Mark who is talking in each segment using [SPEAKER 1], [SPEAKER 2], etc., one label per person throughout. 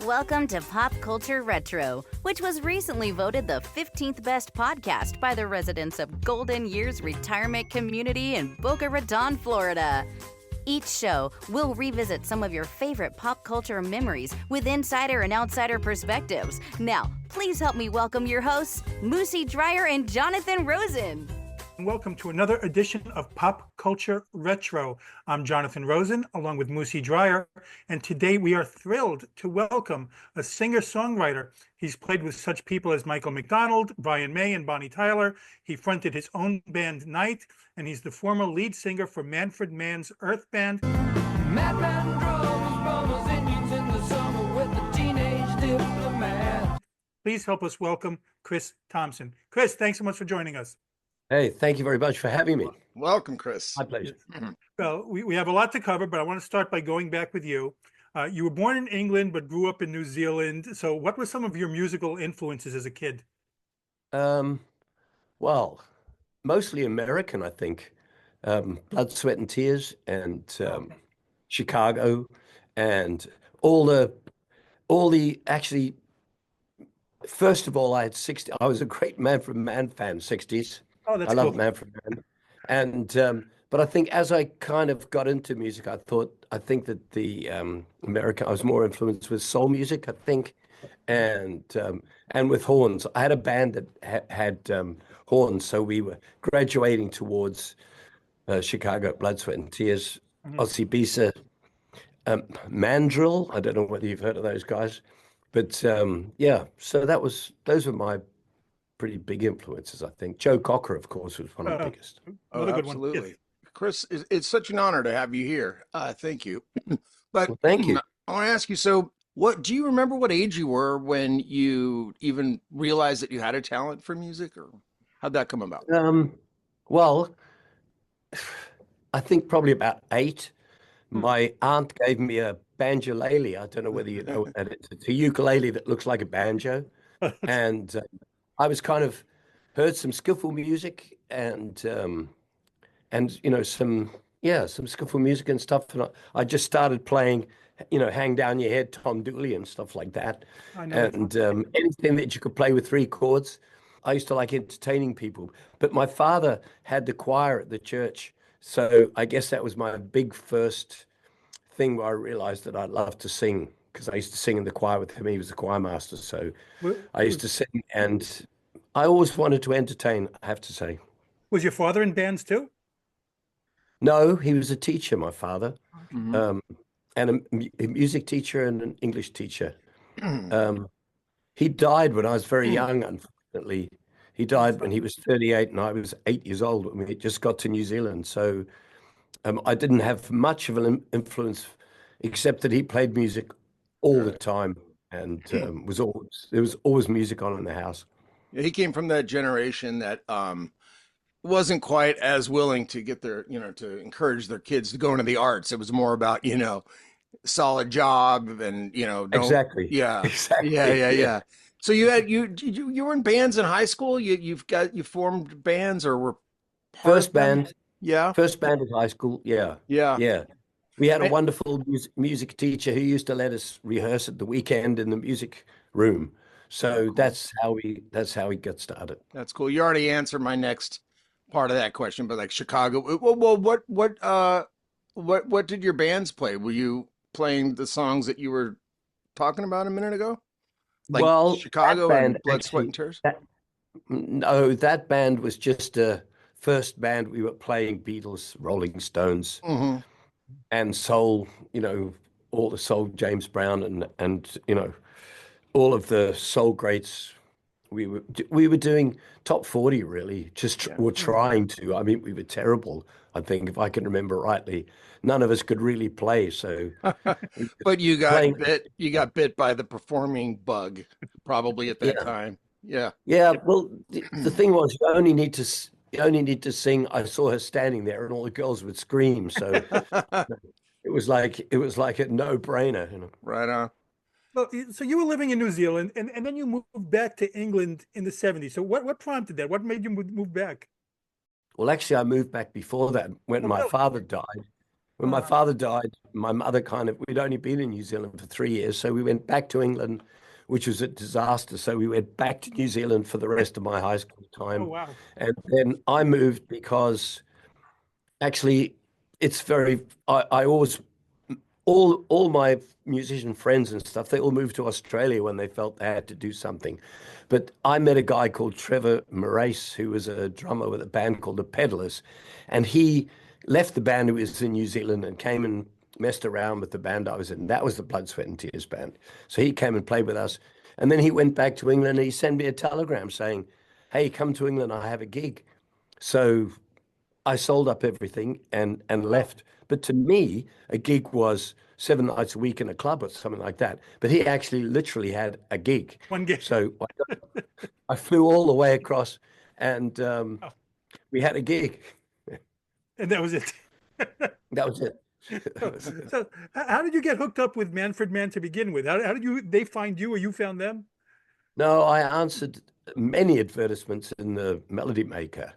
[SPEAKER 1] Welcome to Pop Culture Retro, which was recently voted the 15th best podcast by the residents of Golden Years Retirement Community in Boca Raton, Florida. Each show will revisit some of your favorite pop culture memories with insider and outsider perspectives. Now, please help me welcome your hosts, Moosie Drier and Jonathan Rosen.
[SPEAKER 2] Welcome to another edition of Pop Culture Retro. I'm Jonathan Rosen, along with Moosie Drier, and today we are thrilled to welcome a singer-songwriter. He's played with such people as Michael McDonald, Brian May, and Bonnie Tyler. He fronted his own band, Night, and he's the former lead singer for Manfred Mann's Earth Band.
[SPEAKER 3] Madman drums, bombers, Indians in the summer with the teenage diplomat.
[SPEAKER 2] Please help us welcome Chris Thompson. Chris, thanks so much for joining us.
[SPEAKER 4] Hey, thank you very much for having me.
[SPEAKER 5] Welcome, Chris.
[SPEAKER 4] My pleasure.
[SPEAKER 2] Well, we have a lot to cover, but I want to start by going back with you. You were born in England, but grew up in New Zealand. So what were some of your musical influences as a kid?
[SPEAKER 4] Well, mostly American, I think. Blood, Sweat and Tears and Chicago and all the actually, first of all, I was a great Manfred Mann fan, 60s.
[SPEAKER 2] Oh, that's
[SPEAKER 4] I
[SPEAKER 2] cool.
[SPEAKER 4] love Manfred Mann. And but I think as I kind of got into music, I think that the I was more influenced with soul music, I think, and with horns. I had a band that had horns, so we were graduating towards Chicago, Blood, Sweat and Tears, Ozzy Bisa, Mandrill. I don't know whether you've heard of those guys, but yeah. So those were my pretty big influences, I think. Joe Cocker, of course, was one of the biggest.
[SPEAKER 5] Oh, absolutely. Yes. Chris, it's such an honor to have you here. Thank you. But
[SPEAKER 4] well, thank you.
[SPEAKER 5] I want to ask you, so do you remember what age you were when you even realized that you had a talent for music, or how'd that come about?
[SPEAKER 4] Well, I think probably about 8. My aunt gave me a banjolele. I don't know whether you know what that is. It's a ukulele that looks like a banjo. And I was kind of heard some skiffle music and you know some skiffle music and stuff, and I just started playing, you know, Hang Down Your Head, Tom Dooley and stuff like that.
[SPEAKER 2] I know.
[SPEAKER 4] And anything that you could play with 3 chords. I used to like entertaining people, but my father had the choir at the church, so I guess that was my big first thing where I realized that I loved to sing, because I used to sing in the choir with him. He was the choir master, so I used to sing, and I always wanted to entertain, I have to say.
[SPEAKER 2] Was your father in bands too?
[SPEAKER 4] No, he was a teacher, my father, and a music teacher and an English teacher. He died when I was very young, unfortunately. He died when he was 38 and I was 8 years old when we just got to New Zealand. So I didn't have much of an influence, except that he played music all the time, and there was always music on in the house.
[SPEAKER 5] Yeah, he came from that generation that wasn't quite as willing to get their, to encourage their kids to go into the arts. It was more about, solid job and,
[SPEAKER 4] Exactly.
[SPEAKER 5] Yeah.
[SPEAKER 4] Exactly.
[SPEAKER 5] Yeah. So you were in bands in high school? You formed bands or were
[SPEAKER 4] first band?
[SPEAKER 5] Yeah.
[SPEAKER 4] First band in high school. Yeah. We had a wonderful music teacher who used to let us rehearse at the weekend in the music room. So that's how we got started.
[SPEAKER 5] That's cool. You already answered my next part of that question, but like Chicago. Well, what did your bands play? Were you playing the songs that you were talking about a minute ago? Like Chicago and Blood, Sweat and Tears?
[SPEAKER 4] No, that band was just a first band. We were playing Beatles, Rolling Stones, and soul, all the soul, James Brown and all of the soul greats. We were doing top 40, really, we're trying to. I mean, we were terrible, I think, if I can remember rightly. None of us could really play, so.
[SPEAKER 5] But you got bit by the performing bug, probably at that time. Yeah.
[SPEAKER 4] Yeah. Well, the thing was, you only need to sing. I saw her standing there, and all the girls would scream. So it was like a no-brainer.
[SPEAKER 5] Right on.
[SPEAKER 2] Well, so you were living in New Zealand, and then you moved back to England in the 70s. So what prompted that? What made you move back?
[SPEAKER 4] Well, actually, I moved back before that when my father died. When my father died, my mother we'd only been in New Zealand for 3 years. So we went back to England, which was a disaster. So we went back to New Zealand for the rest of my high school
[SPEAKER 2] Oh,
[SPEAKER 4] time.
[SPEAKER 2] wow.
[SPEAKER 4] And then I moved because actually I always, all my musician friends and stuff, they all moved to Australia when they felt they had to do something. But I met a guy called Trevor Morace, who was a drummer with a band called the Peddlers. And he left the band who was in New Zealand and came and messed around with the band I was in. That was the Blood, Sweat and Tears band. So he came and played with us. And then he went back to England and he sent me a telegram saying, hey, come to England, I have a gig. So I sold up everything and left. But to me, a gig was 7 nights a week in a club or something like that. But he actually literally had a gig.
[SPEAKER 2] One gig.
[SPEAKER 4] So I flew all the way across and we had a gig.
[SPEAKER 2] And that was it.
[SPEAKER 4] That was it.
[SPEAKER 2] So how did you get hooked up with Manfred Mann to begin with? How did they find you or you found them?
[SPEAKER 4] No, I answered many advertisements in the Melody Maker,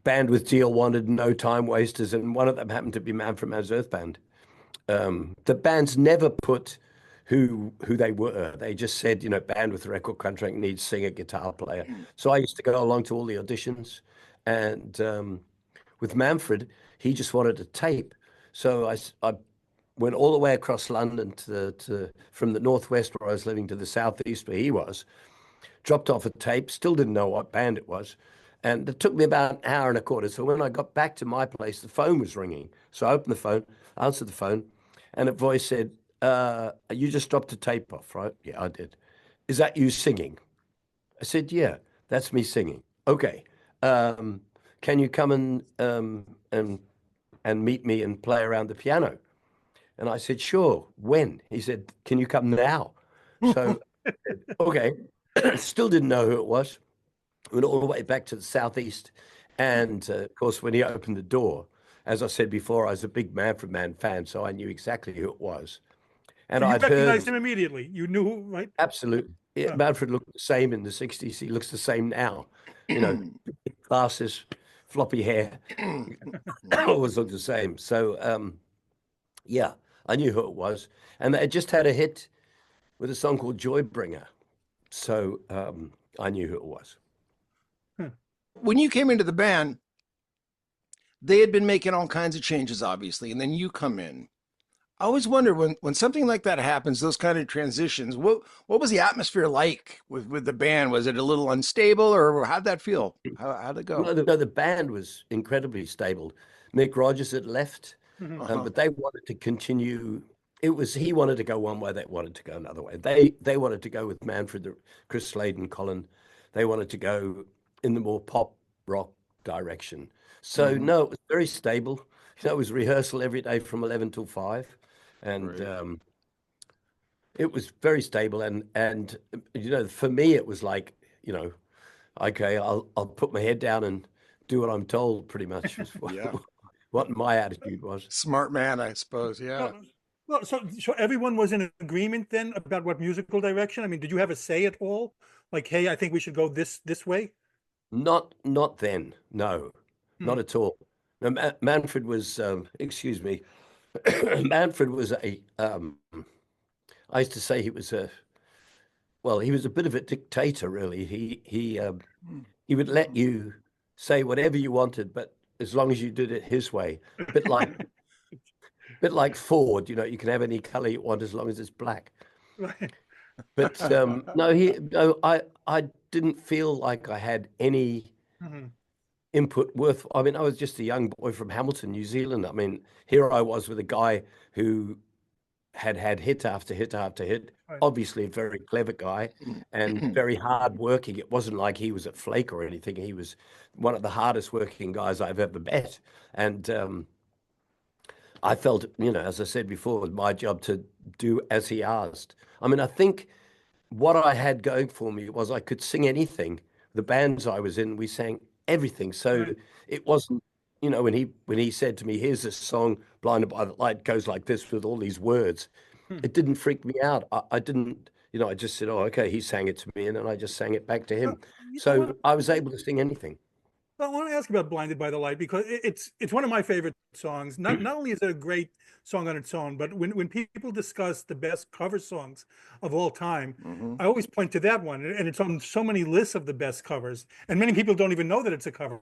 [SPEAKER 4] Band with Deal wanted, No Time Wasters, and one of them happened to be Manfred Mann's Earth Band. The bands never put who they were. They just said, band with a record contract needs singer, guitar player. So I used to go along to all the auditions, and with Manfred, he just wanted a tape. So I went all the way across London from the northwest where I was living to the southeast where he was, dropped off a tape, still didn't know what band it was. And it took me about an hour and a quarter. So when I got back to my place, the phone was ringing. So I opened the phone, answered the phone, and a voice said, you just dropped a tape off, right? Yeah, I did. Is that you singing? I said, yeah, that's me singing. Okay. Can you come and meet me and play around the piano? And I said, sure. When? He said, can you come now? So, okay. Still didn't know who it was. Went all the way back to the southeast. And of course, when he opened the door, as I said before, I was a big Manfred Mann fan, so I knew exactly who it was. And
[SPEAKER 2] So you
[SPEAKER 4] I'd
[SPEAKER 2] recognized
[SPEAKER 4] heard
[SPEAKER 2] him immediately. You knew, right?
[SPEAKER 4] absolutely. Yeah, Manfred looked the same in the 60s. He looks the same now. Glasses, floppy hair, always looked the same. So, yeah, I knew who it was. And they just had a hit with a song called Joybringer. So I knew who it was.
[SPEAKER 5] When you came into the band, they had been making all kinds of changes, obviously, and then you come in. I always wonder when something like that happens, those kind of transitions, what was the atmosphere like with the band? Was it a little unstable, or how'd that feel? How'd it go?
[SPEAKER 4] No, the band was incredibly stable. Mick Rogers had left, but they wanted to continue. He wanted to go one way, they wanted to go another way. They wanted to go with Manfred, Chris Slade and Colin. They wanted to go in the more pop rock direction. So no, it was very stable. It was rehearsal every day from 11 till 5. And it was very stable. And for me, it was like, okay, I'll put my head down and do what I'm told, pretty much was what my attitude was.
[SPEAKER 5] Smart man, I suppose. Yeah.
[SPEAKER 2] Well, so everyone was in agreement then about what musical direction? I mean, did you have a say at all? Like, hey, I think we should go this way?
[SPEAKER 4] Not then. No, not at all. No, Manfred was, excuse me, Manfred was I used to say he was a bit of a dictator, really. He would let you say whatever you wanted, but as long as you did it his way. A bit like Ford, you can have any color you want as long as it's black.
[SPEAKER 2] Right.
[SPEAKER 4] But no, I didn't feel like I had any input worth. I mean, I was just a young boy from Hamilton, New Zealand. I mean, here I was with a guy who had hit after hit after hit.
[SPEAKER 2] Right.
[SPEAKER 4] Obviously a very clever guy and very hard working. It wasn't like he was a flake or anything. He was one of the hardest working guys I've ever met. And I felt, as I said before, it was my job to do as he asked. I mean, I think what I had going for me was I could sing anything. The bands I was in, we sang everything. So it wasn't, when he said to me, here's this song, Blinded by the Light, goes like this with all these words. It didn't freak me out. I didn't, I just said, oh, okay, he sang it to me, and then I just sang it back to him. So I was able to sing anything.
[SPEAKER 2] Well, I want to ask about "Blinded by the Light" because it's one of my favorite songs. Not only is it a great song on its own, but when people discuss the best cover songs of all time,
[SPEAKER 5] Hmm.
[SPEAKER 2] I always point to that one, and it's on so many lists of the best covers, and many people don't even know that it's a cover.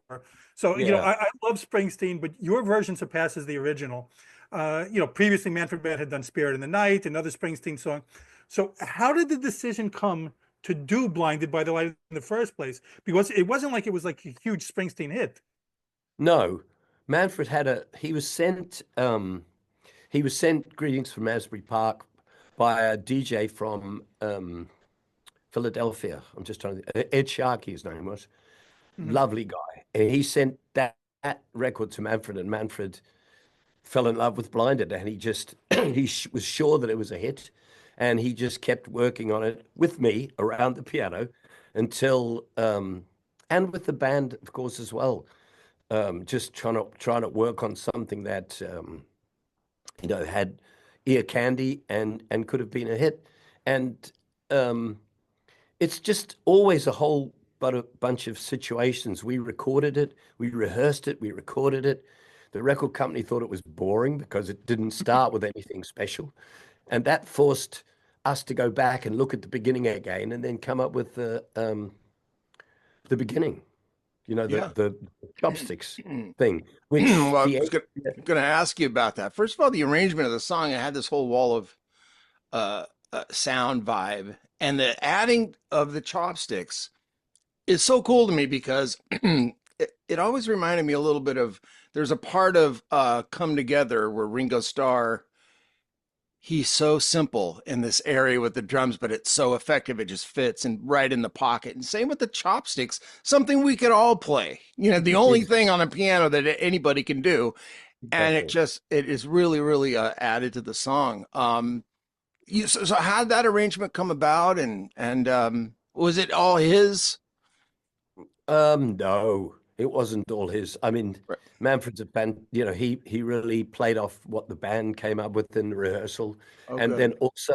[SPEAKER 2] So,
[SPEAKER 4] Yeah.
[SPEAKER 2] I love Springsteen, but your version surpasses the original. Previously Manfred had done "Spirit in the Night," another Springsteen song. So, how did the decision come to do "Blinded by the Light" in the first place? Because it wasn't like it was like a huge Springsteen hit.
[SPEAKER 4] No, Manfred he was sent greetings from Asbury Park by a DJ from Philadelphia. I'm just trying to Ed Sharkey, his name was.
[SPEAKER 2] Mhm.
[SPEAKER 4] Lovely guy. And he sent that record to Manfred, and Manfred fell in love with Blinded, and he just was sure that it was a hit, and he just kept working on it with me around the piano until and with the band, of course, as well. Just trying to work on something that had ear candy and could have been a hit, and um, it's just always a whole bunch of situations. We recorded it, we rehearsed it, we recorded it. The record company thought it was boring because it didn't start with anything special. And that forced us to go back and look at the beginning again and then come up with the beginning,
[SPEAKER 5] Yeah.
[SPEAKER 4] the chopsticks thing, which
[SPEAKER 5] Well, I
[SPEAKER 4] the
[SPEAKER 5] was gonna ask you about that. First of all, the arrangement of the song, I had this whole wall of sound vibe, and the adding of the chopsticks is so cool to me because it always reminded me a little bit of there's a part of Come Together where Ringo Starr, he's so simple in this area with the drums, but it's so effective. It just fits and right in the pocket. And same with the chopsticks, something we could all play. The only
[SPEAKER 4] Ex-
[SPEAKER 5] thing on a piano that anybody can do. And
[SPEAKER 4] exactly.
[SPEAKER 5] it is really, really added to the song. So how did that arrangement come about? And was it all his?
[SPEAKER 4] No, it wasn't all his. I mean,
[SPEAKER 5] Right.
[SPEAKER 4] Manfred's a band, he really played off what the band came up with in the rehearsal.
[SPEAKER 5] Oh,
[SPEAKER 4] And
[SPEAKER 5] good.
[SPEAKER 4] then also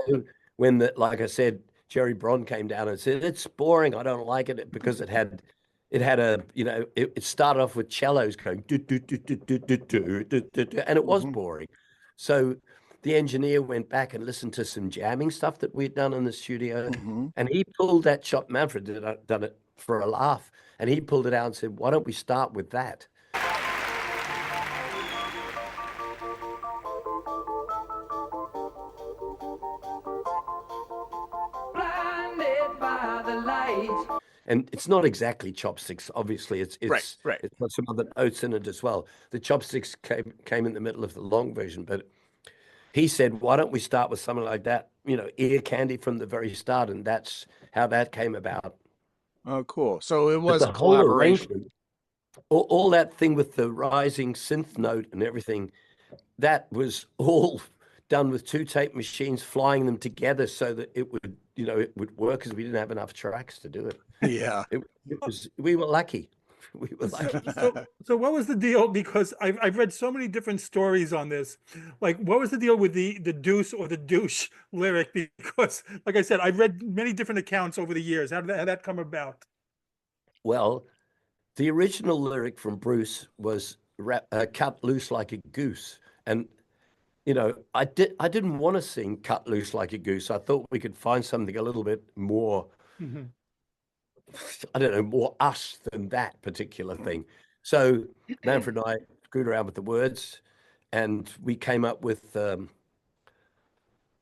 [SPEAKER 4] when like I said, Jerry Bron came down and said, it's boring. I don't like it because it had it started off with cellos going do, do, do, do, do, do, do, do, do, do, and it was
[SPEAKER 5] Hmm.
[SPEAKER 4] boring. So the engineer went back and listened to some jamming stuff that we'd done in the studio,
[SPEAKER 5] Hmm.
[SPEAKER 4] and he pulled that shot. Manfred done it for a laugh, and he pulled it out and said, "Why don't we start with that?"
[SPEAKER 3] Blinded by the light.
[SPEAKER 4] And it's not exactly chopsticks. Obviously, it's
[SPEAKER 5] Right,
[SPEAKER 4] it's
[SPEAKER 5] right.
[SPEAKER 4] it's got some other notes in it as well. The chopsticks came in the middle of the long version, but he said, "Why don't we start with something like that? Ear candy from the very start," and that's how that came about.
[SPEAKER 5] Oh, cool. So it
[SPEAKER 4] But
[SPEAKER 5] was
[SPEAKER 4] the
[SPEAKER 5] a
[SPEAKER 4] whole
[SPEAKER 5] collaboration.
[SPEAKER 4] arrangement, all that thing with the rising synth note and everything, that was all done with two tape machines, flying them together so that it would work because we didn't have enough tracks to do it.
[SPEAKER 5] Yeah.
[SPEAKER 4] We were lucky. We were
[SPEAKER 2] So,
[SPEAKER 4] lucky.
[SPEAKER 2] so what was the deal? Because I've read so many different stories on this. Like, what was the deal with the deuce or the douche lyric? Because, like I said, I've read many different accounts over the years. How did that come about?
[SPEAKER 4] Well, the original lyric from Bruce was cut loose like a goose. And I didn't want to sing cut loose like a goose. I thought we could find something a little bit more,
[SPEAKER 2] Mhm.
[SPEAKER 4] I don't know, more us than that particular thing. So Manfred and I screwed around with the words, and we came up with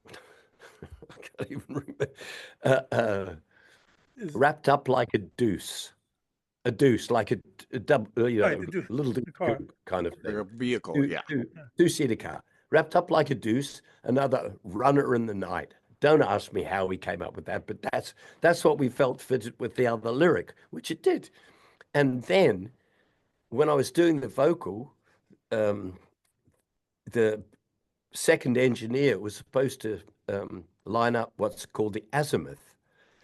[SPEAKER 4] I can't even remember, uh, uh,
[SPEAKER 2] Is
[SPEAKER 4] wrapped up like a deuce, like a double,
[SPEAKER 2] right, the deuce,
[SPEAKER 4] little
[SPEAKER 2] the car.
[SPEAKER 4] kind of
[SPEAKER 5] Like a
[SPEAKER 4] thing.
[SPEAKER 5] vehicle.
[SPEAKER 4] Two,
[SPEAKER 5] Yeah.
[SPEAKER 4] two,
[SPEAKER 2] Yeah.
[SPEAKER 4] two-seater car, wrapped up like a deuce, another runner in the night. Don't ask me how we came up with that, but that's what we felt fitted with the other lyric, which it did. And then when I was doing the vocal, um, the second engineer was supposed to line up what's called the azimuth,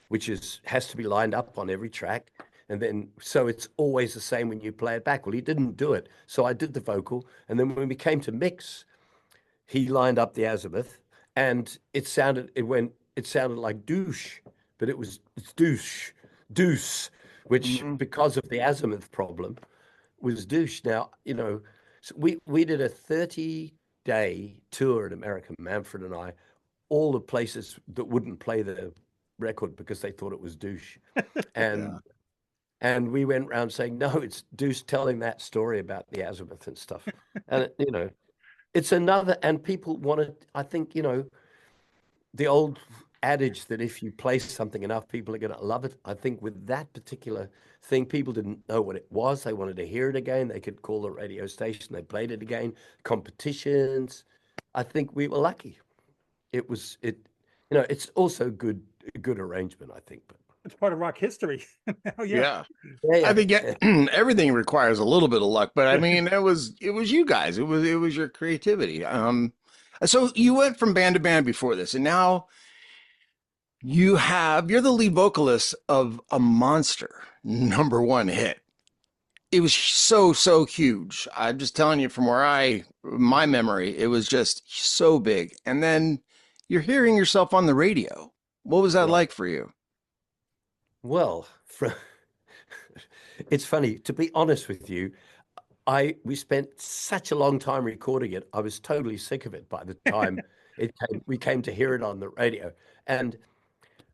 [SPEAKER 4] which has to be lined up on every track. And then, so it's always the same when you play it back. Well, he didn't do it. So I did the vocal. And then when we came to mix, he lined up the azimuth, and it sounded like douche, but it's douche, deuce, which
[SPEAKER 5] Hmm.
[SPEAKER 4] because of the azimuth problem, was douche. Now, you know, so we did a 30-day tour in America, Manfred and I, all the places that wouldn't play the record because they thought it was douche. And and we went around saying, no, it's douche telling that story about the azimuth and stuff. And you know, it's another, and people wanted, I think, you know, the old adage that if you play something enough, people are going to love it. I think with that particular thing, people didn't know what it was. They wanted to hear it again. They could call the radio station. They played it again. Competitions. I think we were lucky. It was, you know, it's also a good arrangement, I think. But
[SPEAKER 2] It's part of rock history. Oh, yeah.
[SPEAKER 4] yeah,
[SPEAKER 5] I think everything requires a little bit of luck, but I mean, it was you guys. It was your creativity. So you went from band to band before this, and now you're the lead vocalist of a monster #1 hit. It was so huge. I'm just telling you from my memory, it was just so big. And then you're hearing yourself on the radio. What was that like for you?
[SPEAKER 4] well, it's funny, to be honest with you. We spent such a long time recording it. I was totally sick of it by the time we came to hear it on the radio. And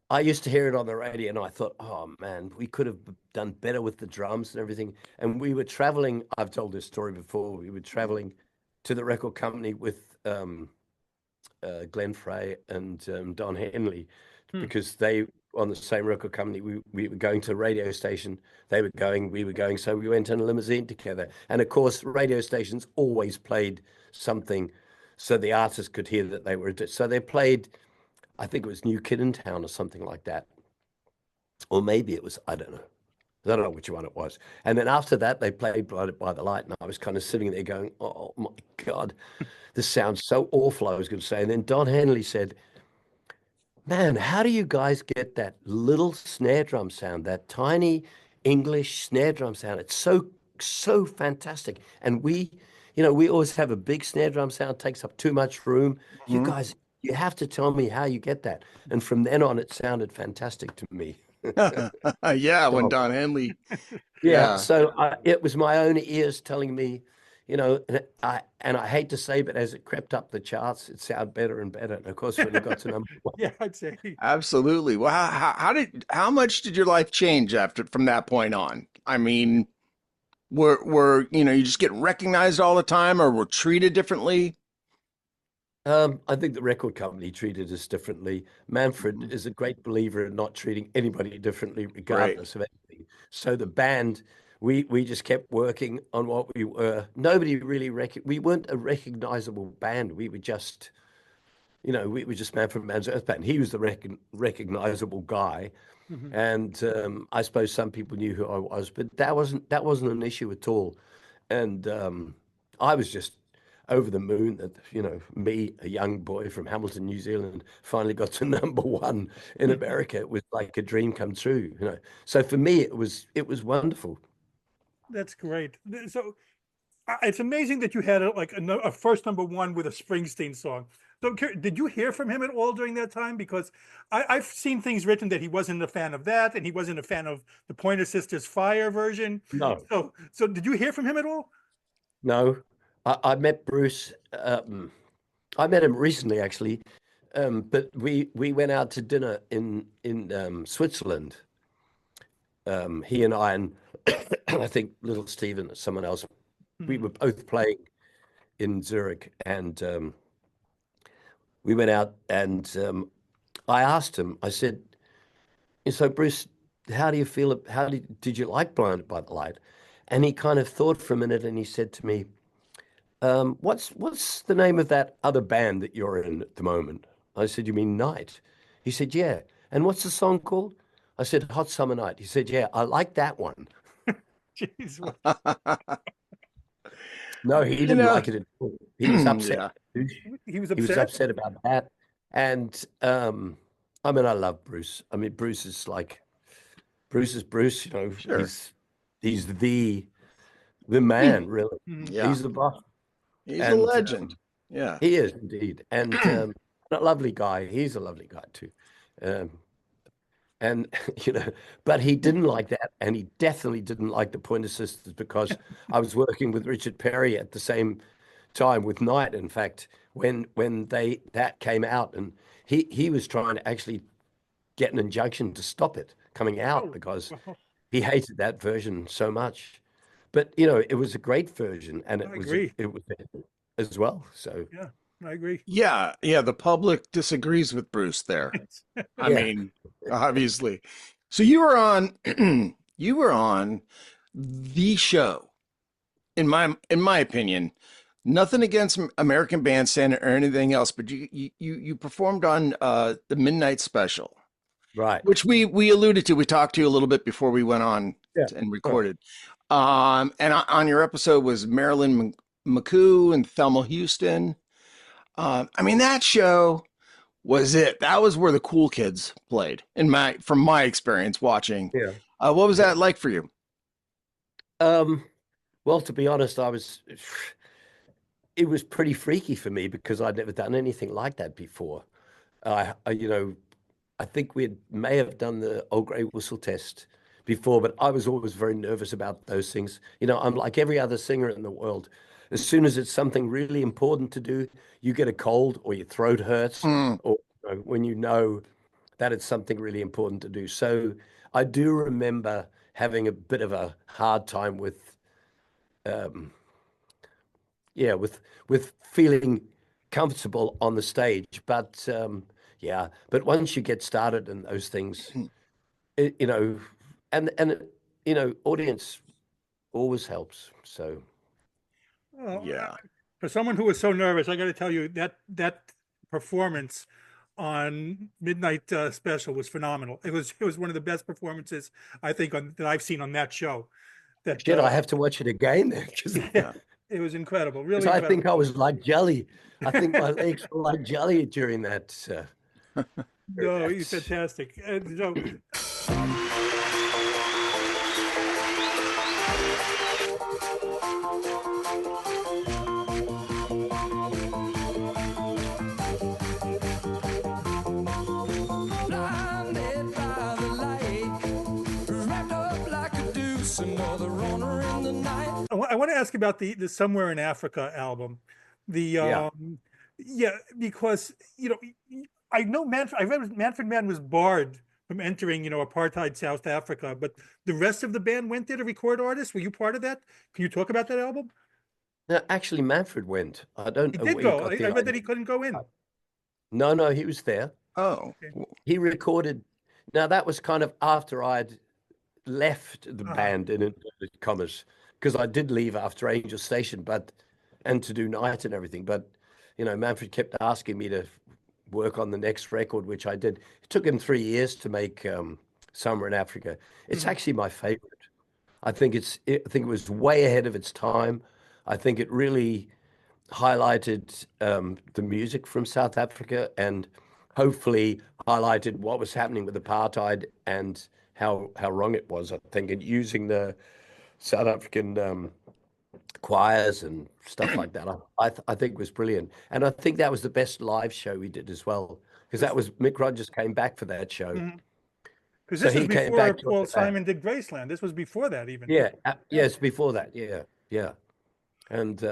[SPEAKER 4] I used to hear it on the radio and I thought, oh man, we could have done better with the drums and everything. And we were traveling, I've told this story before, we were traveling to the record company with Glenn Frey and Don Henley, because they, on the same record company, we were going to a radio station, they were going, we were going, so we went in a limousine together. And of course, radio stations always played something so the artist could hear that they were, so they played, I think it was New Kid in Town or something like that. Or maybe it was, I don't know which one it was. And then after that, they played Blinded by the Light. And I was kind of sitting there going, oh my God, this sounds so awful, I was going to say. And then Don Henley said, man, how do you guys get that little snare drum sound, that tiny English snare drum sound? It's so fantastic. And we always have a big snare drum sound, takes up too much room. You guys, you have to tell me how you get that. And from then on, it sounded fantastic to me.
[SPEAKER 5] Yeah, when Don Henley.
[SPEAKER 4] Yeah. So it was my own ears telling me, you know, and I hate to say, but as it crept up the charts, it sounded better and better. And of course, when it got to #1,
[SPEAKER 2] Yeah, I'd say.
[SPEAKER 5] Absolutely. Well, how much did your life change from that point on? I mean, were you just get recognized all the time, or were treated differently?
[SPEAKER 4] I think the record company treated us differently. Manfred is a great believer in not treating anybody differently, regardless of anything. So the band, we just kept working on what we were. Nobody really we weren't a recognizable band. We were just, we were just Manfred Mann's Earth Band. He was the recognizable guy, and I suppose some people knew who I was, but that wasn't an issue at all. And I was just over the moon that me, a young boy from Hamilton, New Zealand, finally got to #1 in America. It was like a dream come true. So for me, it was wonderful.
[SPEAKER 2] That's great. So it's amazing that you had a first #1 with a Springsteen song. So did you hear from him at all during that time? Because I've seen things written that he wasn't a fan of that, and he wasn't a fan of the Pointer Sisters' Fire version.
[SPEAKER 4] No.
[SPEAKER 2] So did you hear from him at all?
[SPEAKER 4] No. I met Bruce. I met him recently, actually, but we went out to dinner in Switzerland. He and I, and I think little Stephen and someone else. We were both playing in Zurich, and we went out, and I asked him. I said, "So Bruce, how do you feel? Did you like Blinded by the Light?" And he kind of thought for a minute, and he said to me, what's the name of that other band that you're in at the moment? I said, you mean Night? He said, yeah. And what's the song called? I said, Hot Summer Night. He said, yeah, I like that one.
[SPEAKER 2] Jeez.
[SPEAKER 4] No, he didn't like it at all. He was upset.
[SPEAKER 2] Yeah. He was upset?
[SPEAKER 4] He was upset about that. And I mean, I love Bruce. I mean, Bruce is Bruce,
[SPEAKER 5] Sure.
[SPEAKER 4] He's the man, really.
[SPEAKER 5] Yeah.
[SPEAKER 4] He's the boss.
[SPEAKER 5] He's a legend.
[SPEAKER 4] Yeah, he is indeed, and a lovely guy. He's a lovely guy too. And but he didn't like that, and he definitely didn't like the Pointer Sisters because I was working with Richard Perry at the same time with Night. In fact, when that came out, and he was trying to actually get an injunction to stop it coming out because he hated that version so much. But it was a great version, and
[SPEAKER 2] I agree.
[SPEAKER 4] it was as well. So
[SPEAKER 2] Yeah, I agree.
[SPEAKER 5] Yeah, yeah, the public disagrees with Bruce there. I
[SPEAKER 4] Yeah.
[SPEAKER 5] mean, obviously. So you were on you were on the show, in my opinion. Nothing against American Bandstand or anything else, but you performed on the Midnight Special,
[SPEAKER 4] Right.
[SPEAKER 5] which we alluded to. We talked to you a little bit before we went on
[SPEAKER 4] Yeah.
[SPEAKER 5] and recorded. And on your episode was Marilyn McCoo and Thelma Houston. I mean, that show was it. That was where the cool kids played from my experience watching.
[SPEAKER 4] Yeah.
[SPEAKER 5] What was that like for you?
[SPEAKER 4] Well, to be honest, it was pretty freaky for me because I'd never done anything like that before. I think we may have done the old grey whistle test before, but I was always very nervous about those things. I'm like every other singer in the world. As soon as it's something really important to do, you get a cold or your throat hurts, or when you know that it's something really important to do. So I do remember having a bit of a hard time with, with feeling comfortable on the stage. But but once you get started in those things, audience always helps. So.
[SPEAKER 2] Well,
[SPEAKER 5] Yeah.
[SPEAKER 2] for someone who was so nervous, I got to tell you that performance on Midnight Special was phenomenal. It was one of the best performances I think that I've seen on that show. That
[SPEAKER 4] Shit, I have to watch it again then because
[SPEAKER 2] it was incredible. Really,
[SPEAKER 4] I
[SPEAKER 2] incredible.
[SPEAKER 4] think I was like jelly. I think my legs were like jelly during that.
[SPEAKER 2] No, he's fantastic. And so,
[SPEAKER 3] Blinded by the light, wrapped up like a deuce, another runner in the night.
[SPEAKER 2] I want to ask about the Somewhere in Africa album. The because I know I read Manfred Mann was barred from entering apartheid South Africa, but the rest of the band went there to record artists. Were you part of that? Can you talk about that album?
[SPEAKER 4] No, actually, Manfred went. I don't
[SPEAKER 2] He
[SPEAKER 4] know
[SPEAKER 2] did
[SPEAKER 4] where
[SPEAKER 2] go.
[SPEAKER 4] got
[SPEAKER 2] I
[SPEAKER 4] the
[SPEAKER 2] read that
[SPEAKER 4] idea.
[SPEAKER 2] he couldn't go in.
[SPEAKER 4] No, he was there.
[SPEAKER 5] Oh,
[SPEAKER 4] He recorded. Now that was kind of after I'd left the band in inverted commas, because I did leave after Angel Station, and to do Night and everything. But Manfred kept asking me to work on the next record, which I did. It took him 3 years to make Summer in Africa. It's actually my favorite. I think it was way ahead of its time. I think it really highlighted the music from South Africa and hopefully highlighted what was happening with apartheid and how wrong it was, I think, and using the South African choirs and stuff like that. I think was brilliant. And I think that was the best live show we did as well, because that was Mick Rogers came back for that show.
[SPEAKER 2] Because
[SPEAKER 4] So
[SPEAKER 2] this
[SPEAKER 4] he
[SPEAKER 2] was
[SPEAKER 4] came
[SPEAKER 2] before
[SPEAKER 4] back to
[SPEAKER 2] Paul
[SPEAKER 4] us.
[SPEAKER 2] Simon did Graceland. This was before that even.
[SPEAKER 4] Yeah, yes, before that. Yeah. And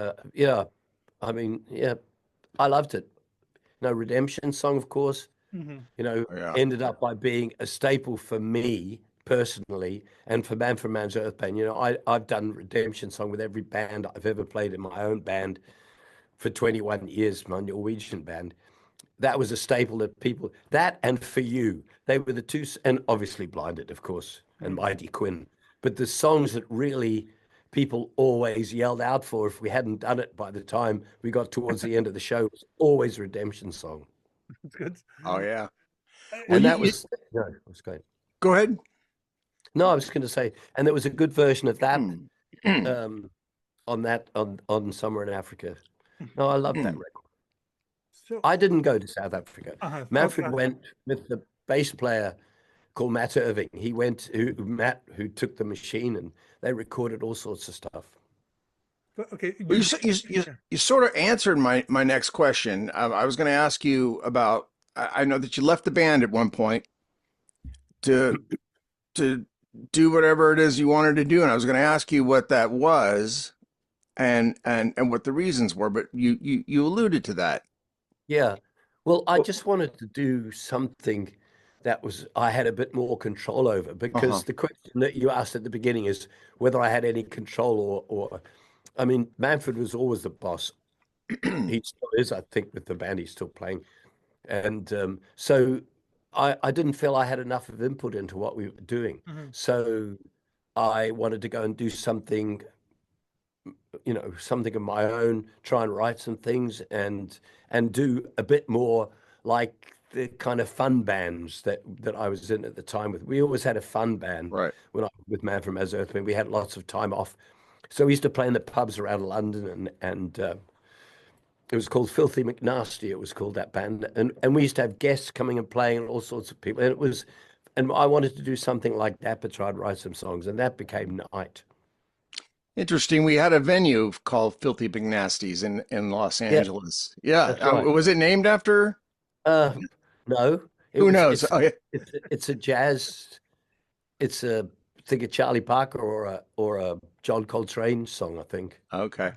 [SPEAKER 4] I mean, I loved it. Redemption Song, of course,
[SPEAKER 5] yeah.
[SPEAKER 4] ended up by being a staple for me personally and for Manfred Mann's Earth Band. I've done Redemption Song with every band I've ever played in my own band for 21 years, my Norwegian band. That was a staple that people, that and For You, they were the two, and obviously Blinded, of course, and Mighty Quinn. But the songs that really people always yelled out for, if we hadn't done it by the time we got towards the end of the show, was always Redemption Song.
[SPEAKER 2] It's good.
[SPEAKER 5] Oh yeah.
[SPEAKER 4] And that was, it was great.
[SPEAKER 5] Go ahead.
[SPEAKER 4] No, I was going to say, and there was a good version of that on Summer in Africa. No, I love that record.
[SPEAKER 2] So
[SPEAKER 4] I didn't go to South Africa. Manfred
[SPEAKER 2] okay.
[SPEAKER 4] went with the bass player called Matt Irving. He went, who took the machine, and they recorded all sorts of stuff.
[SPEAKER 2] Okay.
[SPEAKER 5] Well, you sort of answered my next question. I was going to ask you about. I know that you left the band at one point. to to do whatever it is you wanted to do. And I was going to ask you what that was and what the reasons were, but you alluded to that.
[SPEAKER 4] Yeah. Well, I
[SPEAKER 5] Oh,
[SPEAKER 4] just wanted to do something that I had a bit more control over,
[SPEAKER 5] uh-huh.
[SPEAKER 4] because the question that you asked at the beginning is whether I had any control or I mean, Manfred was always the boss. He still is, I think, with the band he's still playing. And so I didn't feel I had enough of input into what we were doing.
[SPEAKER 2] Mhm.
[SPEAKER 4] So I wanted to go and do something, something of my own, try and write some things and do a bit more like the kind of fun bands that I was in at the time with. We always had a fun band
[SPEAKER 5] Right.
[SPEAKER 4] when I with Man from As Earth. I mean, we had lots of time off. So we used to play in the pubs around London and it was called Filthy McNasty. It was called, that band. And we used to have guests coming and playing and all sorts of people. And I wanted to do something like that, but try to write some songs. And that became Night.
[SPEAKER 5] Interesting. We had a venue called Filthy Big Nasties in Los
[SPEAKER 4] Yeah,
[SPEAKER 5] Angeles. Yeah.
[SPEAKER 4] that's right.
[SPEAKER 5] Was it named after?
[SPEAKER 4] Uh, no,
[SPEAKER 5] Who knows? Oh, yeah.
[SPEAKER 4] it's a jazz. It's a think of Charlie Parker or a John Coltrane song, I think.
[SPEAKER 5] Okay.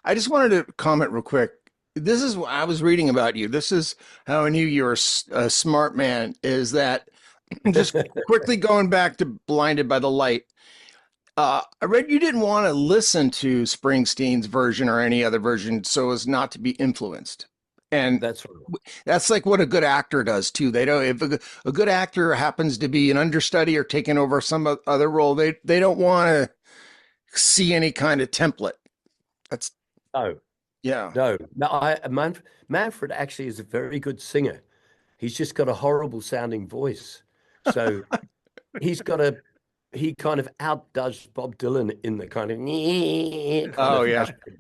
[SPEAKER 5] I just wanted to comment real quick. This is what I was reading about you. This is how I knew you were a smart man, is that just quickly going back to Blinded by the Light. I read you didn't want to listen to Springsteen's version or any other version so as not to be influenced. And
[SPEAKER 4] That's right.
[SPEAKER 5] that's like what a good actor does too. They don't, if a good actor happens to be an understudy or taking over some other role, they don't want to see any kind of template. That's,
[SPEAKER 4] No,
[SPEAKER 5] yeah.
[SPEAKER 4] no. Manfred actually is a very good singer. He's just got a horrible sounding voice. So he's got he kind of outdoes Bob Dylan in the kind of kind
[SPEAKER 5] Oh,
[SPEAKER 4] of
[SPEAKER 5] yeah.
[SPEAKER 4] raspy.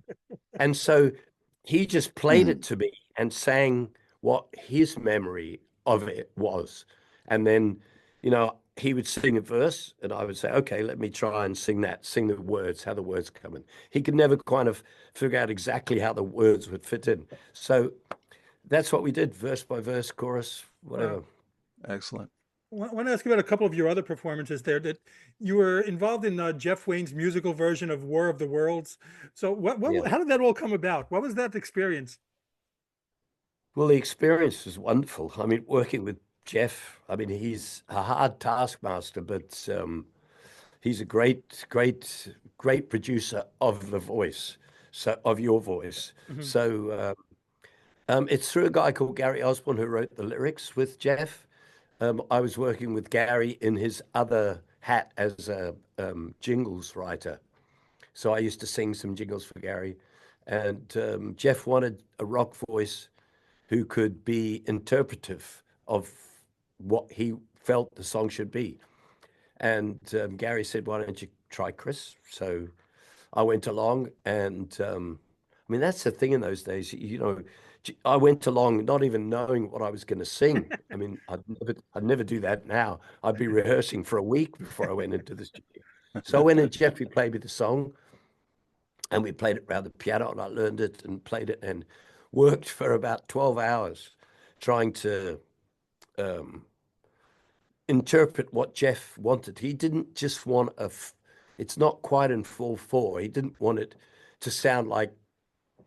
[SPEAKER 4] And so he just played it to me and sang what his memory of it was. And then, he would sing a verse and I would say, okay, let me try and sing the words, how the words come in. He could never kind of figure out exactly how the words would fit in. So that's what we did, verse by verse, chorus, whatever.
[SPEAKER 2] Wow.
[SPEAKER 5] Excellent.
[SPEAKER 2] I want to ask you about a couple of your other performances there. That you were involved in Jeff Wayne's musical version of War of the Worlds. So
[SPEAKER 4] Yeah.
[SPEAKER 2] how did that all come about? What was that experience?
[SPEAKER 4] Well, the experience was wonderful. I mean, working with Jeff, I mean, he's a hard taskmaster, but he's a great producer of the voice, so of your voice.
[SPEAKER 2] Mhm.
[SPEAKER 4] So it's through a guy called Gary Osborne who wrote the lyrics with Jeff. I was working with Gary in his other hat as a jingles writer. So I used to sing some jingles for Gary. And Jeff wanted a rock voice who could be interpretive of what he felt the song should be. And Gary said, why don't you try Chris? So I went along and I mean, that's the thing in those days, I went along not even knowing what I was going to sing. I mean, I'd never do that now. I'd be rehearsing for a week before I went into the studio. So I went and Jeffrey played me the song and we played it around the piano and I learned it and played it and worked for about 12 hours trying to interpret what Jeff wanted. He didn't just want it's not quite in 4/4. He didn't want it to sound like,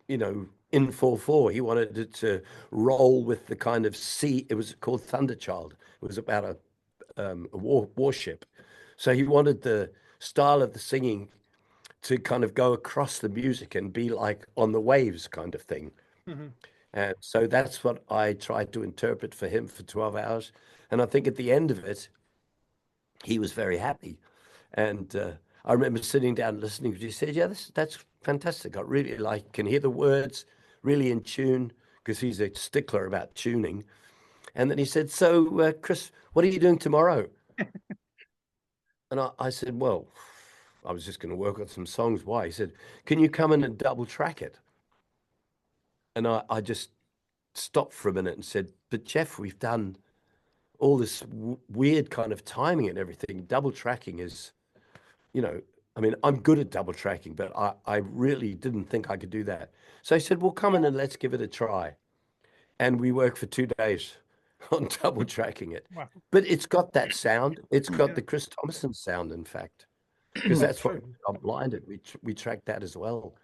[SPEAKER 4] in 4/4. He wanted it to roll with the kind of sea. It was called Thunderchild. It was about a warship. So he wanted the style of the singing to kind of go across the music and be like on the waves kind of thing.
[SPEAKER 2] Mhm.
[SPEAKER 4] And so that's what I tried to interpret for him for 12 hours. And I think at the end of it, he was very happy. And I remember sitting down and listening. He said, yeah, that's fantastic. I really can hear the words, really in tune, because he's a stickler about tuning. And then he said, so, Chris, what are you doing tomorrow? And I said, well, I was just going to work on some songs. Why? He said, can you come in and double track it? And I just stopped for a minute and said, but Jeff, we've done all this weird kind of timing and everything. Double tracking is, I mean, I'm good at double tracking, but I really didn't think I could do that. So I said, well, come in and let's give it a try. And we worked for 2 days on double tracking it.
[SPEAKER 2] Wow.
[SPEAKER 4] But it's got that sound. It's got
[SPEAKER 2] Yeah.
[SPEAKER 4] the Chris Thompson sound, in fact, because that's what
[SPEAKER 2] True.
[SPEAKER 4] I'm Blinded. We tracked that as well.
[SPEAKER 2] Oh,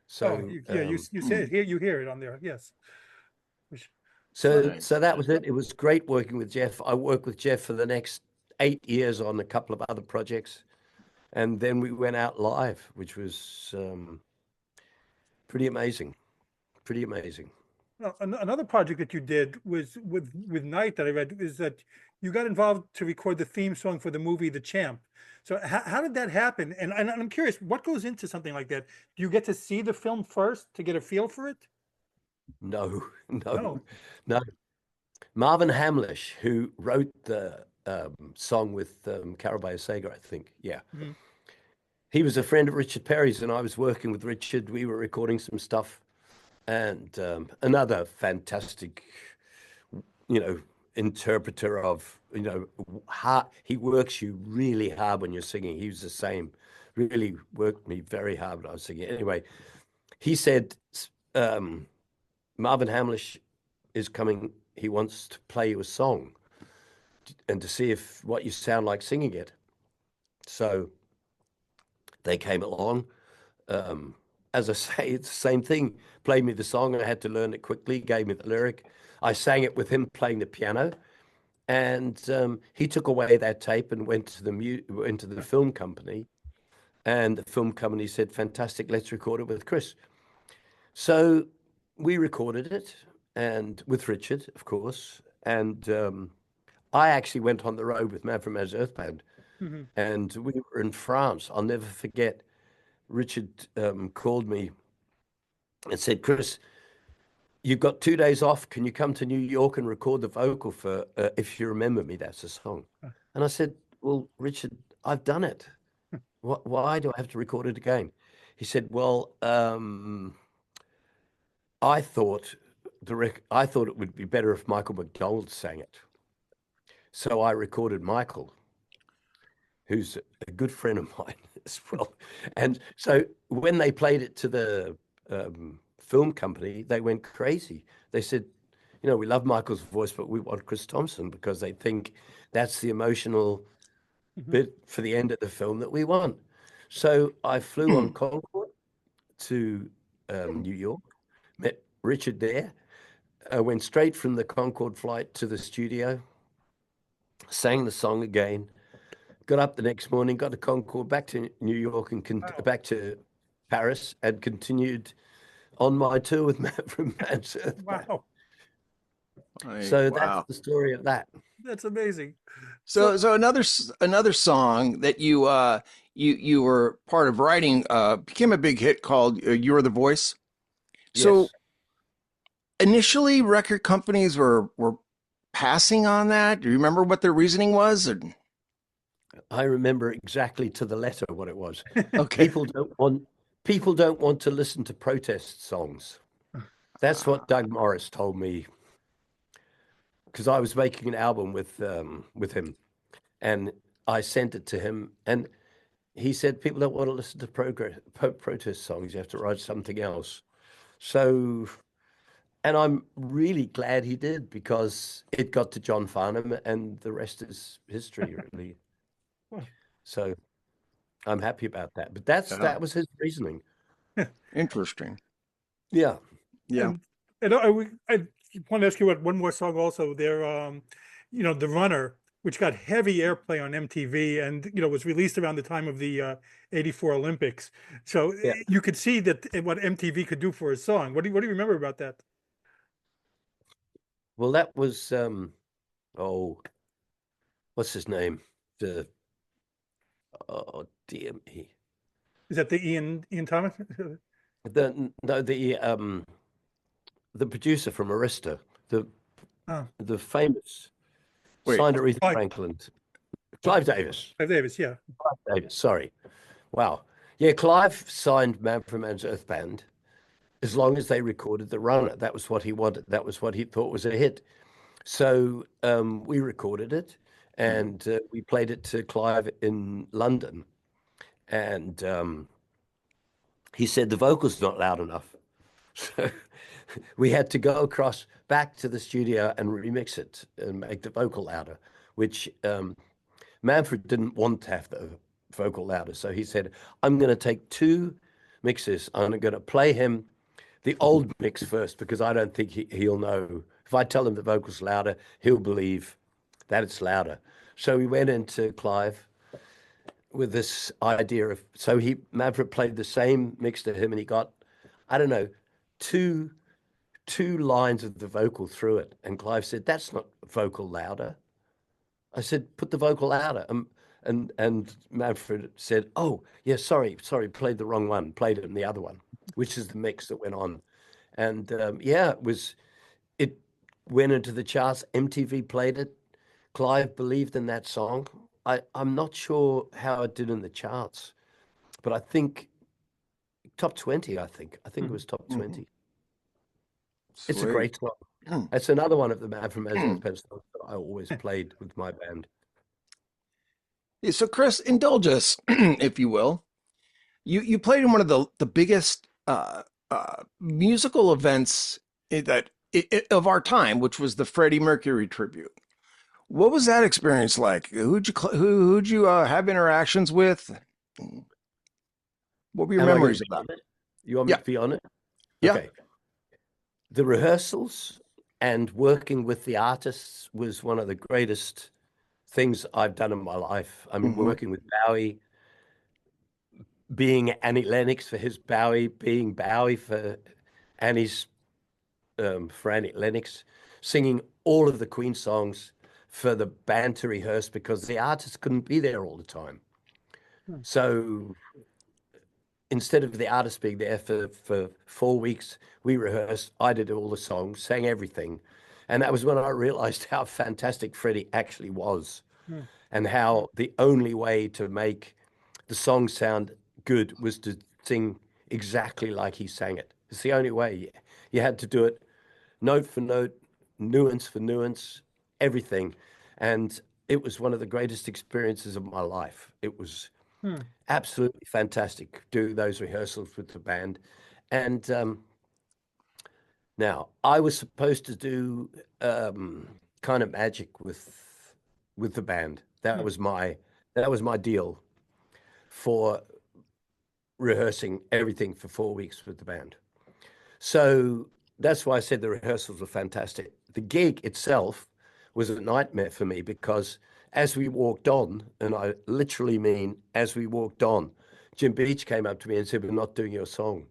[SPEAKER 4] So
[SPEAKER 2] you say it here. You hear it on there. Yes. Which-
[SPEAKER 4] so that was it. It was great working with Jeff. I worked with Jeff for the next 8 years on a couple of other projects, and then we went out live, which was pretty amazing. Pretty amazing.
[SPEAKER 2] Well, another project that you did was with Night that I read is that you got involved to record the theme song for the movie The Champ. So how did that happen? And I'm curious, what goes into something like that? Do you get to see the film first to get a feel for it?
[SPEAKER 4] No, no,
[SPEAKER 2] No.
[SPEAKER 4] no. Marvin Hamlish, who wrote the song with Carabao Sager, I think. Yeah.
[SPEAKER 2] Mhm.
[SPEAKER 4] He was a friend of Richard Perry's, and I was working with Richard. We were recording some stuff, and another fantastic, interpreter of, hard. He works you really hard when you're singing. He was the same. Really worked me very hard when I was singing. Anyway, he said, Marvin Hamlish is coming. He wants to play you a song and to see what you sound like singing it. So they came along. As I say, it's the same thing. Played me the song. I had to learn it quickly. Gave me the lyric. I sang it with him playing the piano, and he took away that tape and went to the film company, and the film company said, "Fantastic, let's record it with Chris." So we recorded it, and with Richard, of course, and I actually went on the road with Manfred Mann's Earth Band,
[SPEAKER 2] Mhm.
[SPEAKER 4] and we were in France. I'll never forget. Richard called me and said, "Chris, you've got 2 days off. Can you come to New York and record the vocal for If You Remember Me?" That's a song. And I said, "Well, Richard, I've done it. Why do I have to record it again?" He said, "Well, I thought it would be better if Michael McDonald sang it. So I recorded Michael, who's a good friend of mine as well." And so when they played it to the film company, they went crazy. They said, "We love Michael's voice, but we want Chris Thompson," because they think that's the emotional bit for the end of the film that we want. So I flew on Concorde to New York, met Richard there, went straight from the Concorde flight to the studio, sang the song again, got up the next morning, got the Concorde back to New York and back to Paris, and continued on my tour with from Mann's Earth Band.
[SPEAKER 2] Wow,
[SPEAKER 4] So
[SPEAKER 5] Wow.
[SPEAKER 4] that's the story of that.
[SPEAKER 2] that's amazing.
[SPEAKER 5] So another song that you were part of writing became a big hit called "You're the Voice." So
[SPEAKER 4] Yes.
[SPEAKER 5] initially, record companies were passing on that. Do you remember what their reasoning was? Or...
[SPEAKER 4] I remember exactly to the letter what it was.
[SPEAKER 5] Okay.
[SPEAKER 4] People don't want to listen to protest songs. That's what Doug Morris told me, because I was making an album with him, and I sent it to him, and he said, "People don't want to listen to protest songs. You have to write something else." So, and I'm really glad he did, because it got to John Farnham, and the rest is history, really. So I'm happy about that. But that was his reasoning.
[SPEAKER 5] Interesting.
[SPEAKER 4] Yeah.
[SPEAKER 5] Yeah.
[SPEAKER 2] And I want to ask you about one more song also there. The Runner, which got heavy airplay on MTV and, was released around the time of the 84 Olympics. So
[SPEAKER 4] Yeah.
[SPEAKER 2] you could see that what MTV could do for a song. What do you remember about that?
[SPEAKER 4] Well, that was, what's his name? Oh, dear me.
[SPEAKER 2] Is that the Ian Thomas?
[SPEAKER 4] The producer from Arista,
[SPEAKER 2] Oh,
[SPEAKER 4] the famous
[SPEAKER 5] Wait.
[SPEAKER 4] signed Aretha
[SPEAKER 2] Clive.
[SPEAKER 4] Franklin. Clive Davis.
[SPEAKER 2] Clive Davis, yeah.
[SPEAKER 4] Clive Davis, sorry. Wow. Yeah, Clive signed Manfred Mann's Earth Band as long as they recorded The Runner. That was what he wanted. That was what he thought was a hit. So we recorded it, and we played it to Clive in London. And he said the vocal's not loud enough. So we had to go across back to the studio and remix it and make the vocal louder, which Manfred didn't want to have the vocal louder. So he said, I'm going to take 2 mixes. I'm going to play him the old mix first because I don't think he'll know. If I tell him the vocal's louder, he'll believe that it's louder. So we went into Clive with this idea of, so Manfred played the same mix to him and he got, I don't know, two lines of the vocal through it. And Clive said, that's not vocal louder. I said, put the vocal louder. And Manfred said, oh, yeah, sorry, played the wrong one, played it in the other one, which is the mix that went on. And yeah, it went into the charts. MTV played it. Clive believed in that song. I'm not sure how it did in the charts, but I think top 20, I think it was top 20. It's a great song. It's another one of the Man from Mazda's songs that I always played with my band.
[SPEAKER 5] Yeah, so Chris, indulge us, if you will. You played in one of the biggest musical events of our time, which was the Freddie Mercury tribute. What was that experience like? Who'd you have interactions with? What were your memories of that?
[SPEAKER 4] You want me to be on it?
[SPEAKER 5] Yeah.
[SPEAKER 4] Okay. The rehearsals and working with the artists was one of the greatest things I've done in my life. I mean, working with Bowie, being Annie Lennox for his Bowie, being Bowie for Annie's for Annie Lennox, singing all of the Queen songs for the band to rehearse because the artists couldn't be there all the time. So instead of the artist being there for 4 weeks, we rehearsed. I did all the songs, sang everything. And that was when I realized how fantastic Freddie actually was and how the only way to make the song sound good was to sing exactly like he sang it. It's the only way. You had to do it note for note, nuance for nuance, everything. And it was one of the greatest experiences of my life. It was absolutely fantastic doing those rehearsals with the band. And now I was supposed to do kind of magic with the band. That was my deal for rehearsing everything for 4 weeks with the band. So that's why I said the rehearsals were fantastic. The gig itself was a nightmare for me because as we walked on, and I literally mean as we walked on, Jim Beach came up to me and said, we're not doing your song.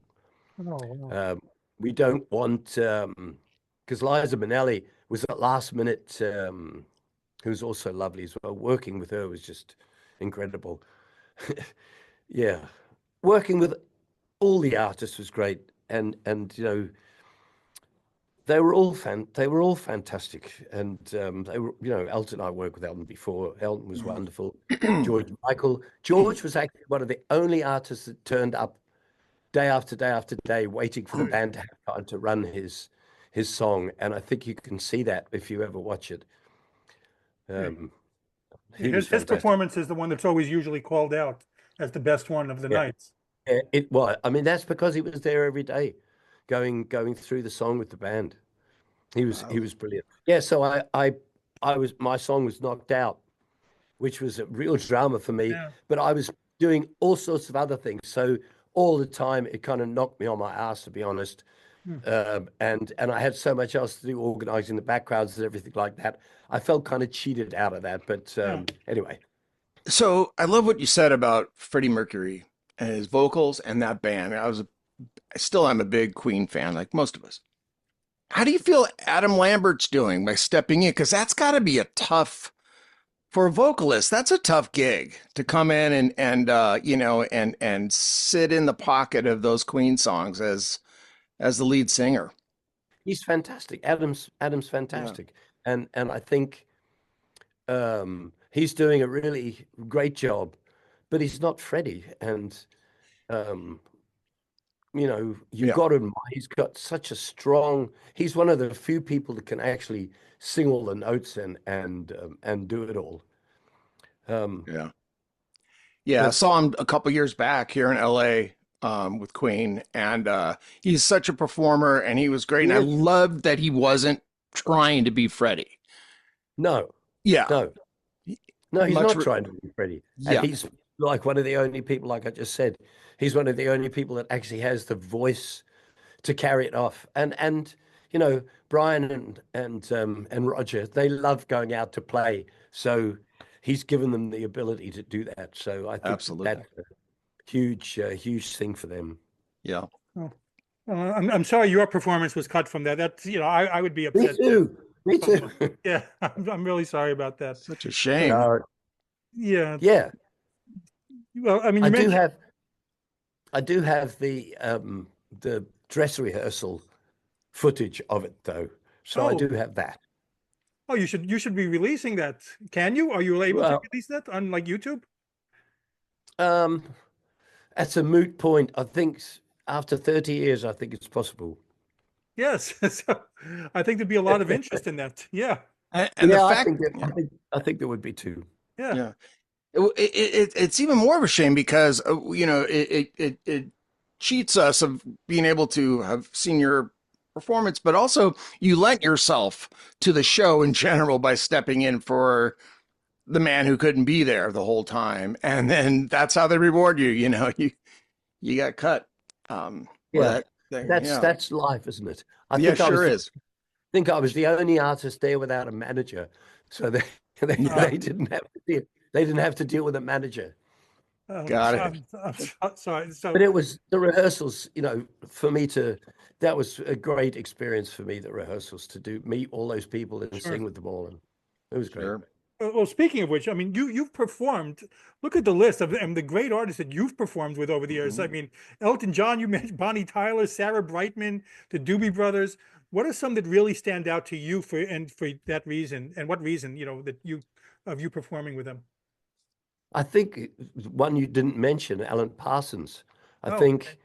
[SPEAKER 4] We don't want, because Liza Minnelli was at last minute, who's also lovely as well. Working with her was just incredible. Yeah. Working with all the artists was great. And you know, they were all fantastic. And they were, you know, Elton, I worked with Elton before. Elton was wonderful. George Michael. George was actually one of the only artists that turned up day after day after day, waiting for the band to have time to run his song. And I think you can see that if you ever watch it.
[SPEAKER 2] His performance is the one that's always usually called out as the best one of the nights.
[SPEAKER 4] It was. I mean, that's because he was there every day, going through the song with the band. He was brilliant. Yeah. So my song was knocked out, which was a real drama for me. Yeah. But I was doing all sorts of other things. So all the time, it kind of knocked me on my ass, to be honest. And I had so much else to do, organizing the backgrounds and everything like that. I felt kind of cheated out of that. But anyway.
[SPEAKER 5] So I love what you said about Freddie Mercury and his vocals and that band. I still am a big Queen fan, like most of us. How do you feel Adam Lambert's doing by stepping in? Because that's got to be a tough, for a vocalist, that's a tough gig to come in and you know, and sit in the pocket of those Queen songs as the lead singer.
[SPEAKER 4] He's fantastic. Adam's fantastic. Yeah. And I think he's doing a really great job, but he's not Freddie. And you know, you've got him. He's got such a strong. He's one of the few people that can actually sing all the notes and do it all.
[SPEAKER 5] I saw him a couple years back here in LA with Queen, and he's such a performer, and he was great. And I
[SPEAKER 4] Yes.
[SPEAKER 5] loved that he wasn't trying to be Freddie.
[SPEAKER 4] No,
[SPEAKER 5] Yeah,
[SPEAKER 4] no, no, he's
[SPEAKER 5] much.
[SPEAKER 4] not trying to be Freddie.
[SPEAKER 5] Yeah,
[SPEAKER 4] And he's like one of the only people, like I just said, he's one of the only people that actually has the voice to carry it off. And you know, Brian and Roger, they love going out to play. So he's given them the ability to do that. So I think
[SPEAKER 5] absolutely.
[SPEAKER 4] that's a huge thing for them.
[SPEAKER 5] Yeah.
[SPEAKER 2] Oh, I'm sorry your performance was cut from that. That's, you know, I would be
[SPEAKER 4] Me
[SPEAKER 2] upset.
[SPEAKER 4] too. Me too.
[SPEAKER 2] Yeah, I'm really sorry about that.
[SPEAKER 5] Such a shame.
[SPEAKER 2] Yeah.
[SPEAKER 4] Yeah,
[SPEAKER 2] Well, I mean,
[SPEAKER 4] I
[SPEAKER 2] you
[SPEAKER 4] do
[SPEAKER 2] mentioned.
[SPEAKER 4] have the dress rehearsal footage of it though. So I
[SPEAKER 2] Oh,
[SPEAKER 4] do have that.
[SPEAKER 2] oh, you should be releasing that. Can you? Are you able to
[SPEAKER 4] Well,
[SPEAKER 2] release that on like YouTube?
[SPEAKER 4] um, that's a moot point. I think after 30 years, I think it's possible.
[SPEAKER 2] Yes. So I think there'd be a lot of interest in that. Yeah.
[SPEAKER 5] And the
[SPEAKER 4] Yeah,
[SPEAKER 5] fact,
[SPEAKER 4] I think there would be too.
[SPEAKER 2] Yeah.
[SPEAKER 5] yeah, it's even more of a shame because you know it cheats us of being able to have seen your performance, but also you lent yourself to the show in general by stepping in for the man who couldn't be there the whole time, and then that's how they reward you. You know, you got cut. For
[SPEAKER 4] Yeah,
[SPEAKER 5] that thing. Yeah,
[SPEAKER 4] that's life, isn't it? I
[SPEAKER 5] yeah,
[SPEAKER 4] think I was
[SPEAKER 5] sure is.
[SPEAKER 4] think I was the only artist there without a manager, so they didn't have to deal with a manager.
[SPEAKER 5] Got it.
[SPEAKER 2] I'm sorry. So
[SPEAKER 4] But it was the rehearsals, you know, for me that was a great experience for me, the rehearsals, to meet all those people and
[SPEAKER 2] Sure.
[SPEAKER 4] sing with them all. And it was great.
[SPEAKER 5] Sure.
[SPEAKER 2] Well, speaking of which, I mean, you've performed. Look at the list of and the great artists that you've performed with over the years. I mean, Elton John, you mentioned Bonnie Tyler, Sarah Brightman, the Doobie Brothers. What are some that really stand out to you for that reason? And what reason, you know, that you performing with them?
[SPEAKER 4] I think one you didn't mention, Alan Parsons. I
[SPEAKER 2] Oh,
[SPEAKER 4] think
[SPEAKER 2] okay.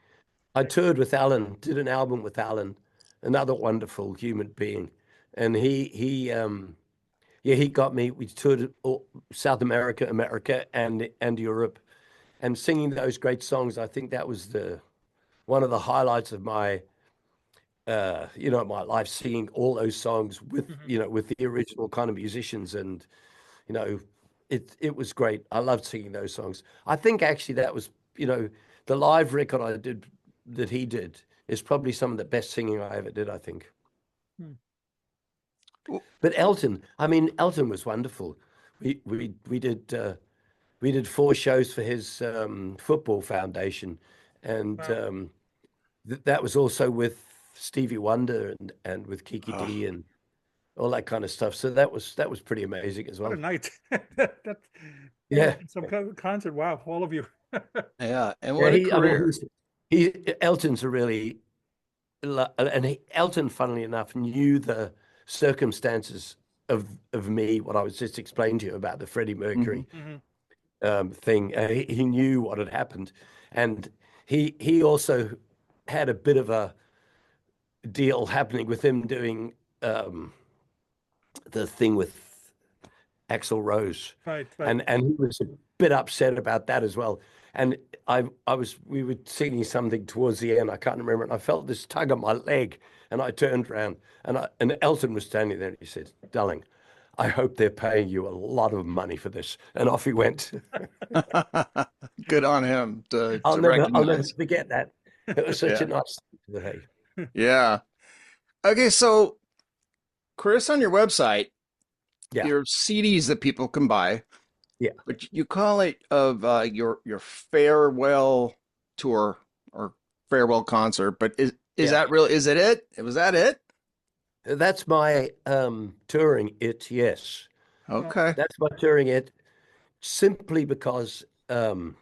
[SPEAKER 4] I toured with Alan, did an album with Alan, another wonderful human being. And he got me. We toured South America, and Europe, and singing those great songs. I think that was one of the highlights of my my life, singing all those songs with with the original kind of musicians, and you know, it was great. I loved singing those songs. I think actually that was the live record I did that he did is probably some of the best singing I ever did, I think.
[SPEAKER 2] Hmm.
[SPEAKER 4] But Elton, I mean, Elton was wonderful. We did 4 shows for his football foundation, and
[SPEAKER 2] Wow.
[SPEAKER 4] that was also with Stevie Wonder and with Kiki
[SPEAKER 5] Oh,
[SPEAKER 4] D and all that kind of stuff. So that was pretty amazing as
[SPEAKER 2] What a
[SPEAKER 4] well.
[SPEAKER 2] night. That
[SPEAKER 4] Yeah,
[SPEAKER 2] some kind of concert. Wow, all of you.
[SPEAKER 5] yeah. And
[SPEAKER 4] yeah.
[SPEAKER 5] what a career.
[SPEAKER 4] Elton's a really, Elton, funnily enough, knew the circumstances of me, what I was just explaining to you about the Freddie Mercury thing. He knew what had happened, and he also had a bit of a deal happening with him doing the thing with Axl Rose,
[SPEAKER 2] Right.
[SPEAKER 4] and he was a bit upset about that as well. And we were singing something towards the end. I can't remember, and I felt this tug on my leg, and I turned around, and Elton was standing there, and he said, "Darling, I hope they're paying you a lot of money for this." And off he went.
[SPEAKER 5] Good on him to
[SPEAKER 4] I'll never
[SPEAKER 5] recognize.
[SPEAKER 4] forget that. It was such
[SPEAKER 5] Yeah.
[SPEAKER 4] a nice thing to say.
[SPEAKER 5] Yeah. Okay, so Chris, on your website,
[SPEAKER 4] Yeah,
[SPEAKER 5] your CDs that people can buy,
[SPEAKER 4] yeah.
[SPEAKER 5] but you call it of your farewell tour or farewell concert. But is
[SPEAKER 4] Yeah.
[SPEAKER 5] that real? Is it it? Was that it?
[SPEAKER 4] That's my touring it, yes.
[SPEAKER 5] Okay.
[SPEAKER 4] That's my touring it, simply because I'm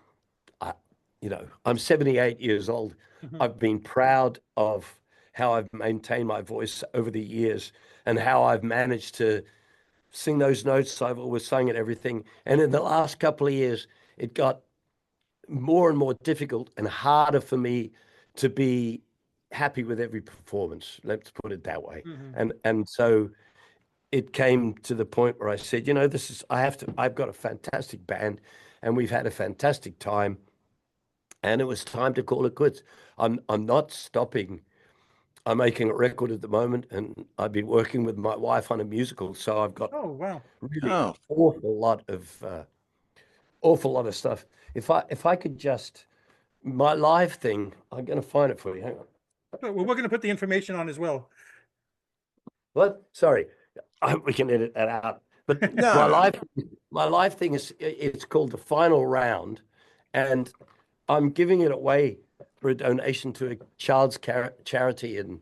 [SPEAKER 4] 78 years old.
[SPEAKER 2] Mhm.
[SPEAKER 4] I've been proud of how I've maintained my voice over the years and how I've managed to sing those notes I've always sung and everything. And in the last couple of years, it got more and more difficult and harder for me to be happy with every performance. Let's put it that way. And so it came to the point where I said, I've got a fantastic band and we've had a fantastic time. and it was time to call it quits. I'm not stopping. I'm making a record at the moment, and I've been working with my wife on a musical, so I've got
[SPEAKER 2] Oh, wow.
[SPEAKER 4] really
[SPEAKER 5] Oh,
[SPEAKER 4] awful lot of stuff. If I could just my live thing, I'm going to find it for you. Hang on.
[SPEAKER 2] Well, we're going to put the information on as well.
[SPEAKER 4] What? Sorry, I hope we can edit that out. But
[SPEAKER 5] No.
[SPEAKER 4] my live thing it's called The Final Round, and I'm giving it away for a donation to a child's charity in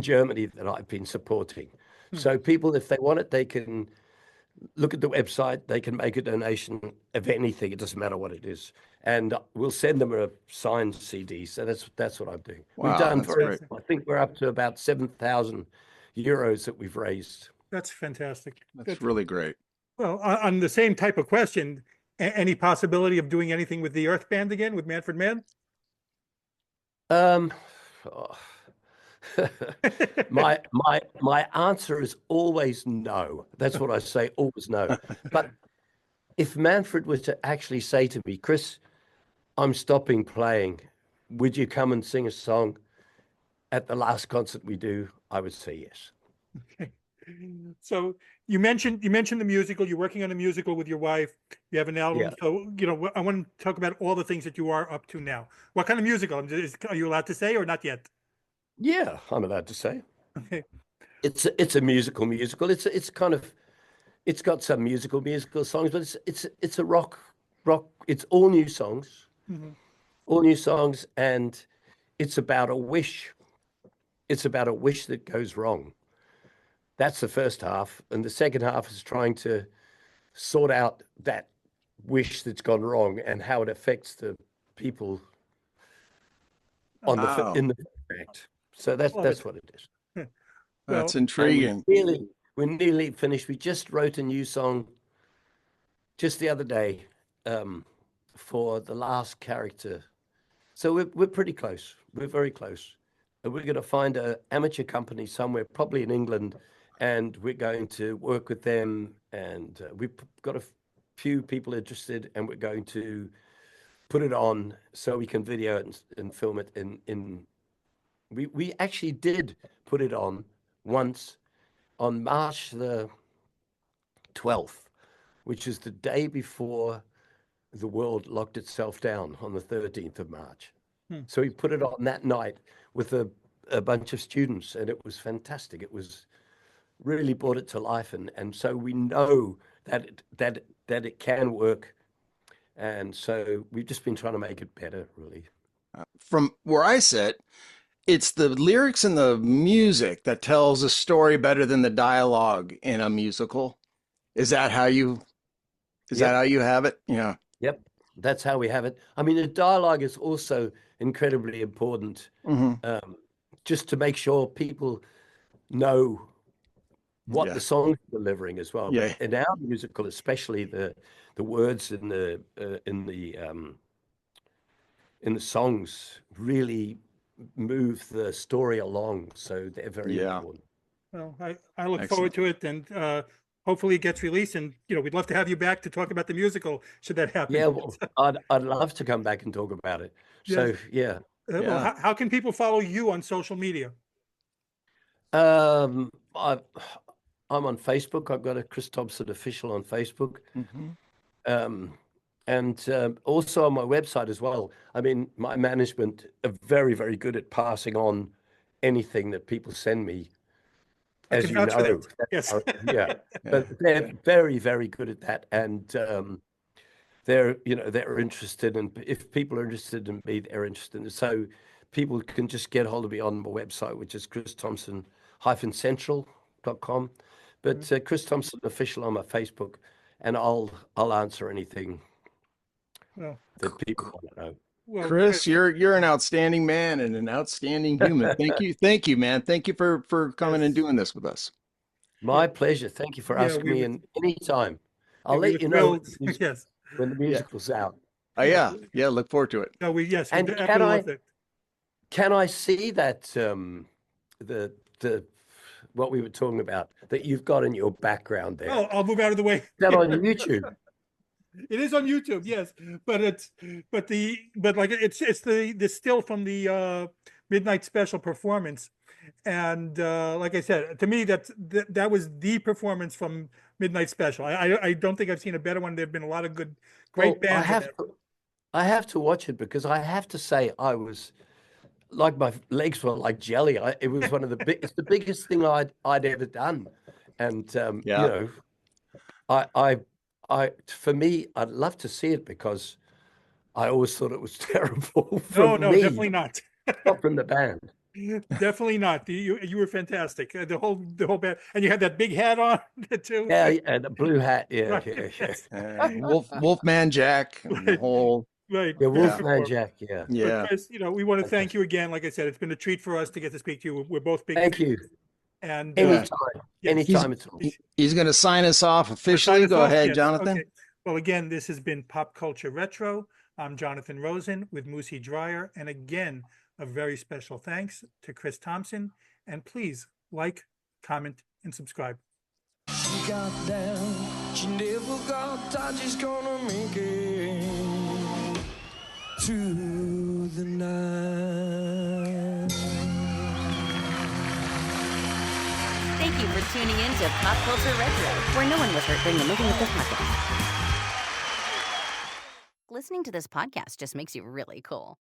[SPEAKER 4] Germany that I've been supporting. So people, if they want it, they can look at the website. They can make a donation of anything. It doesn't matter what it is, and we'll send them a signed CD. So that's what I'm doing.
[SPEAKER 5] Wow,
[SPEAKER 4] We've done
[SPEAKER 5] that's great.
[SPEAKER 4] I think we're up to about 7,000 euros that we've raised.
[SPEAKER 2] That's fantastic.
[SPEAKER 5] That's really great.
[SPEAKER 2] Well, on the same type of question, any possibility of doing anything with the Earth Band again with Manfred Mann?
[SPEAKER 4] Oh. my answer is always no. That's what I say, always no. But if Manfred was to actually say to me, Chris, I'm stopping playing, would you come and sing a song at the last concert we do? I would say yes.
[SPEAKER 2] Okay. So you mentioned the musical. You're working on a musical with your wife. You have an album.
[SPEAKER 4] Yeah.
[SPEAKER 2] So I want to talk about all the things that you are up to now. What kind of musical? Are you allowed to say or not yet?
[SPEAKER 4] Yeah, I'm allowed to say.
[SPEAKER 2] Okay.
[SPEAKER 4] It's a musical. It's kind of, it's got some musical songs, but it's a rock. It's all new songs, all new songs, and it's about a wish. It's about a wish that goes wrong. That's the first half, and the second half is trying to sort out that wish that's gone wrong and how it affects the people on
[SPEAKER 5] Wow.
[SPEAKER 4] in the act. So that's what it is.
[SPEAKER 5] That's
[SPEAKER 2] Well,
[SPEAKER 5] intriguing.
[SPEAKER 4] We're nearly finished. We just wrote a new song just the other day for the last character. So we're pretty close. We're very close. And we're going to find an amateur company somewhere, probably in England, and we're going to work with them. And we've got a few people interested, and we're going to put it on so we can video it and film it we actually did put it on once on March the 12th, which is the day before the world locked itself down on the 13th of March. So we put it on that night with a bunch of students, and it was fantastic. It was really brought it to life, and so we know that it can work, and so we've just been trying to make it better, really.
[SPEAKER 5] From where I sit, it's the lyrics and the music that tells a story better than the dialogue in a musical. Is that how you have it? Yeah.
[SPEAKER 4] Yep, that's how we have it. I mean, the dialogue is also incredibly important, just to make sure people know what the song's delivering as well.
[SPEAKER 5] Yeah.
[SPEAKER 4] But in our musical, especially the words in the songs really move the story along, so they're very important.
[SPEAKER 2] Well, I look forward to it, and hopefully it gets released. And we'd love to have you back to talk about the musical should that happen.
[SPEAKER 4] Yeah, well, I'd love to come back and talk about it. So yeah.
[SPEAKER 2] Well, how can people follow you on social media?
[SPEAKER 4] I'm on Facebook. I've got a Chris Thompson official on Facebook. And also on my website as well. I mean, my management are very, very good at passing on anything that people send me, as you know.
[SPEAKER 2] Yes.
[SPEAKER 4] Yeah, but they're very, very good at that. And they're interested in, if people are interested in me, they're interested in it. So people can just get hold of me on my website, which is christhompson-central.com. But Chris Thompson official on my Facebook, and I'll answer anything that people want to know.
[SPEAKER 2] Well,
[SPEAKER 5] Chris, you're an outstanding man and an outstanding human. Thank you, man. Thank you for coming and doing this with us.
[SPEAKER 4] My pleasure. Thank you for asking me. And anytime, I'll let you know when the musical's out.
[SPEAKER 5] Oh yeah, look forward to it.
[SPEAKER 2] No,
[SPEAKER 4] and can I see that the what we were talking about that you've got in your background there?
[SPEAKER 2] Oh, I'll move out of the way.
[SPEAKER 4] Is that on YouTube?
[SPEAKER 2] It is on YouTube, yes, but it's the still from the midnight special performance, and like I said, to me that was the performance from midnight special. I don't think I've seen a better one. There've been a lot of great
[SPEAKER 4] Well,
[SPEAKER 2] bands.
[SPEAKER 4] I have to watch it because I have to say I was like my legs were like jelly. It was one of it's the biggest thing I'd ever done, and you know, for me, I'd love to see it because I always thought it was terrible from
[SPEAKER 2] No,
[SPEAKER 4] me,
[SPEAKER 2] definitely not.
[SPEAKER 4] not from the band.
[SPEAKER 2] Definitely not. You were fantastic. The whole band, and you had that big hat on too.
[SPEAKER 4] Yeah, yeah, the blue hat. Yeah,
[SPEAKER 2] Right.
[SPEAKER 4] yeah, yeah.
[SPEAKER 5] And Wolfman Jack, and the whole
[SPEAKER 2] Right.
[SPEAKER 4] Yeah,
[SPEAKER 2] Beautiful.
[SPEAKER 4] Wolfman Jack. Yeah.
[SPEAKER 5] yeah.
[SPEAKER 2] But Chris, we want to thank you again. Like I said, it's been a treat for us to get to speak to you. We're both big
[SPEAKER 4] Thank
[SPEAKER 2] fans.
[SPEAKER 4] you.
[SPEAKER 2] And
[SPEAKER 4] Anytime,
[SPEAKER 2] yes.
[SPEAKER 4] anytime at all.
[SPEAKER 5] He's going to sign us off
[SPEAKER 2] sign
[SPEAKER 5] officially.
[SPEAKER 2] us
[SPEAKER 5] Go
[SPEAKER 2] off?
[SPEAKER 5] ahead,
[SPEAKER 2] Yes.
[SPEAKER 5] Jonathan.
[SPEAKER 2] Okay. Well, again, this has been Pop Culture Retro. I'm Jonathan Rosen with Moosie Drier. And again, a very special thanks to Chris Thompson. And please like, comment, and subscribe.
[SPEAKER 3] She got down, she never got tired, she's gonna make it to the night.
[SPEAKER 1] Thank you for tuning in to Pop Culture Retro, where no one was hurt during the making of this podcast. Listening to this podcast just makes you really cool.